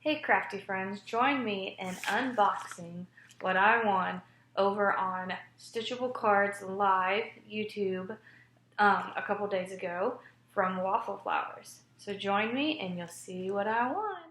Hey crafty friends, join me in unboxing what I won over on Stitchablecards live YouTube a couple days ago from Waffle Flowers. So join me and you'll see what I won.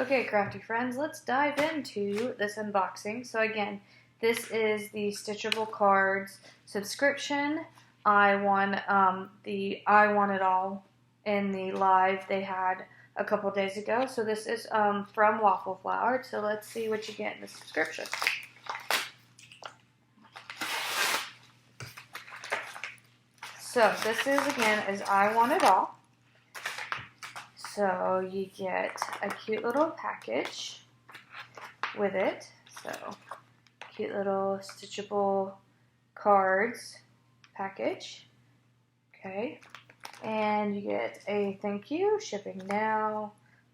Okay crafty friends, let's dive into this unboxing. So again, this is the Stitchablecards subscription. I won the I Won It All in the live they had a couple days ago. So this is from Waffle Flower. So let's see what you get in the subscription. So this is again is I Want It All. So you get a cute little package with it. So cute little stitchable cards package. Okay. And you get a thank you, shipping now,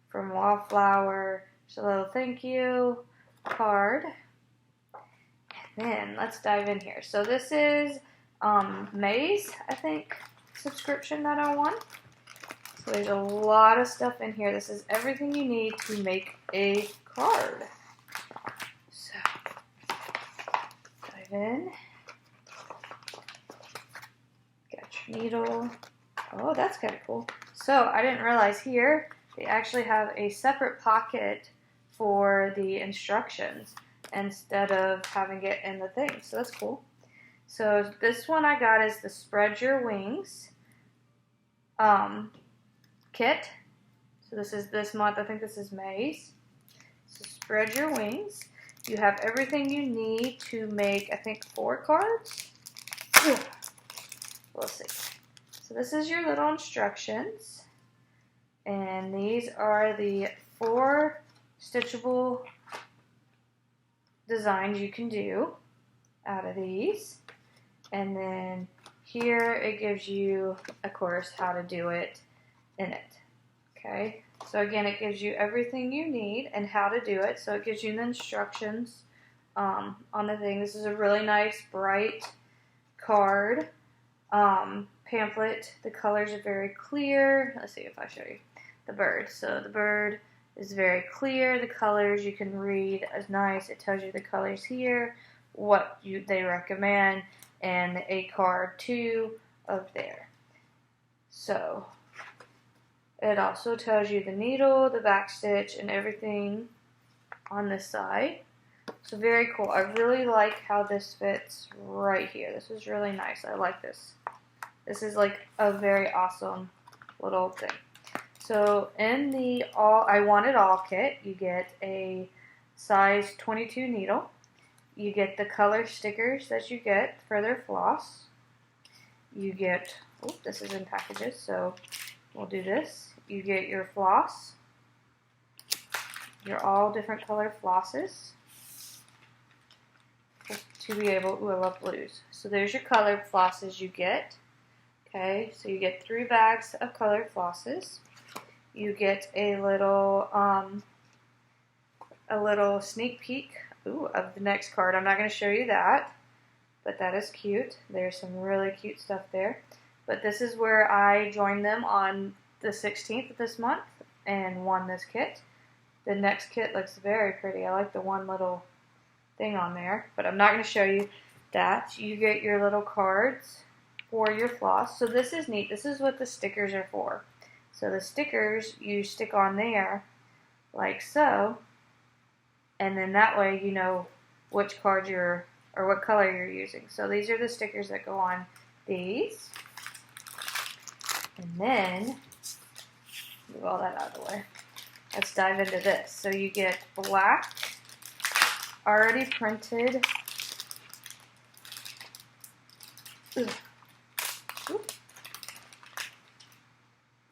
from Wallflower. Just a little thank you card. And then let's dive in here. So this is May's, I think, subscription that I won. So there's a lot of stuff in here. This is everything you need to make a card. So dive in. Got your needle. Oh, that's kind of cool. So I didn't realize here they actually have a separate pocket for the instructions instead of having it in the thing. So that's cool. So this one I got is the Spread Your Wings kit. So this is this month. I think this is May's. So Spread Your Wings. You have everything you need to make, I think, 4 cards. We'll see. So this is your little instructions. And these are the 4 stitchable designs you can do out of these. And then here it gives you, of course, how to do it in it. Okay, so again, it gives you everything you need and how to do it. So it gives you the instructions on the thing. This is a really nice, bright card pamphlet. The colors are very clear. Let's see if I show you the bird. So the bird is very clear. The colors you can read is nice. It tells you the colors here, what they recommend, and a card too of there. So it also tells you the needle, the back stitch, and everything on this side. So very cool. I really like how this fits right here. This is really nice. I like this. This is like a very awesome little thing. So in the I Want It All kit, you get a size 22 needle. You get the color stickers that you get for their floss. You get, oh, this is in packages, so we'll do this. You get your floss, your all different color flosses to be able, ooh, I love blues. So there's your colored flosses you get. Okay, so you get 3 bags of colored flosses. You get a little sneak peek, ooh, of the next card. I'm not going to show you that, but that is cute. There's some really cute stuff there. But this is where I joined them on the 16th of this month and won this kit. The next kit looks very pretty. I like the one little thing on there, but I'm not going to show you that. You get your little cards for your floss. So this is neat. This is what the stickers are for. So the stickers you stick on there like so, and then that way you know which card or what color you're using. So these are the stickers that go on these. And then, move all that out of the way. Let's dive into this. So you get black, already printed.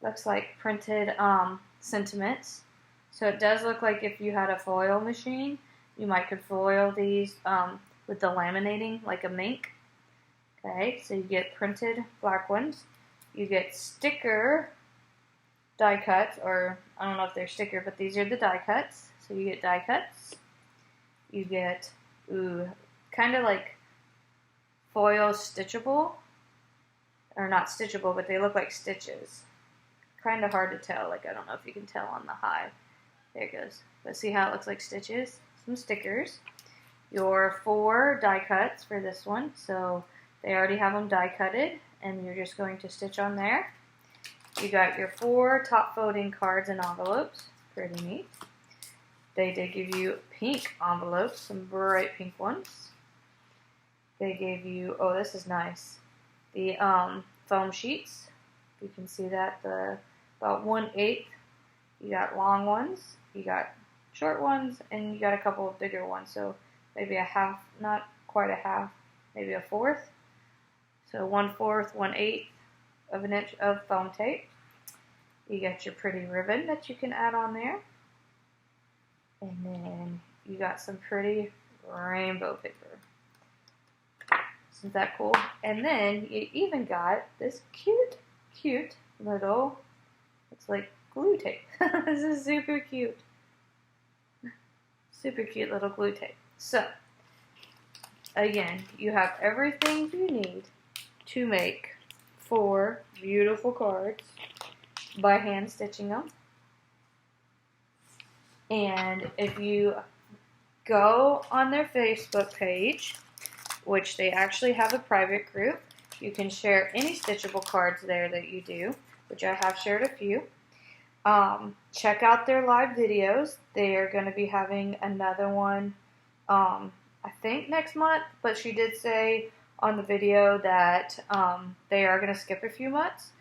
Looks like printed sentiments. So it does look like if you had a foil machine, you might could foil these with the laminating like a mink. Okay, so you get printed black ones. You get sticker die cuts, or I don't know if they're sticker, but these are the die cuts. So you get die cuts. You get, ooh, kind of like foil stitchable, or not stitchable, but they look like stitches. Kind of hard to tell, like I don't know if you can tell on the high. There it goes. But see how it looks like stitches? Some stickers. Your 4 die cuts for this one, so they already have them die cutted, and you're just going to stitch on there. You got your 4 top folding cards and envelopes. Pretty neat. They did give you pink envelopes, some bright pink ones. They gave you, oh, this is nice, the foam sheets. You can see that, the about 1/8. You got long ones, you got short ones, and you got a couple of bigger ones. So maybe a half, not quite a half, maybe a 1/4. So 1/4, 1/8 of an inch of foam tape. You got your pretty ribbon that you can add on there. And then you got some pretty rainbow paper. Isn't that cool? And then you even got this cute little, it's like glue tape. This is super cute. Super cute little glue tape. So, again, you have everything you need to make 4 beautiful cards by hand stitching them. And if you go on their Facebook page, which they actually have a private group, you can share any stitchable cards there that you do, which I have shared a few. Check out their live videos. They are going to be having another one, I think next month, but she did say on the video that they are going to skip a few months.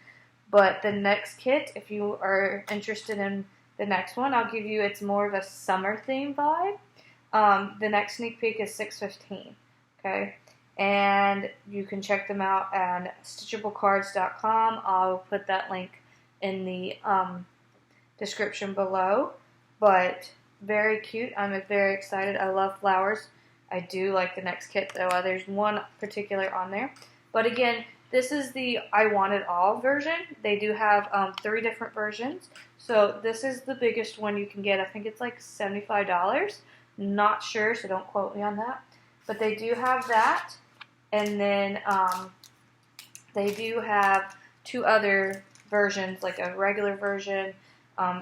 But the next kit, if you are interested in the next one, I'll give you, it's more of a summer theme vibe. The next sneak peek is 6/15, okay? And you can check them out at Stitchablecards.com. I'll put that link in the description below. But very cute. I'm very excited. I love flowers. I do like the next kit, though. There's one particular on there. But again, this is the I Want It All version. They do have 3 different versions. So this is the biggest one you can get. I think it's like $75. Not sure, so don't quote me on that. But they do have that. And then they do have 2 other versions, like a regular version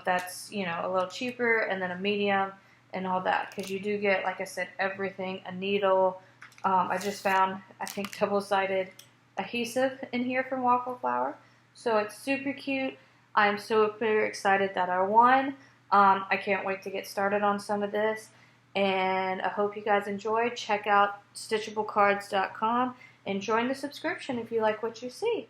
that's, you know, a little cheaper, and then a medium and all that. Because you do get, like I said, everything, a needle. I just found, I think, double-sided adhesive in here from Waffle Flower. So it's super cute. I'm super excited that I won. I can't wait to get started on some of this. And I hope you guys enjoyed. Check out Stitchablecards.com and join the subscription if you like what you see.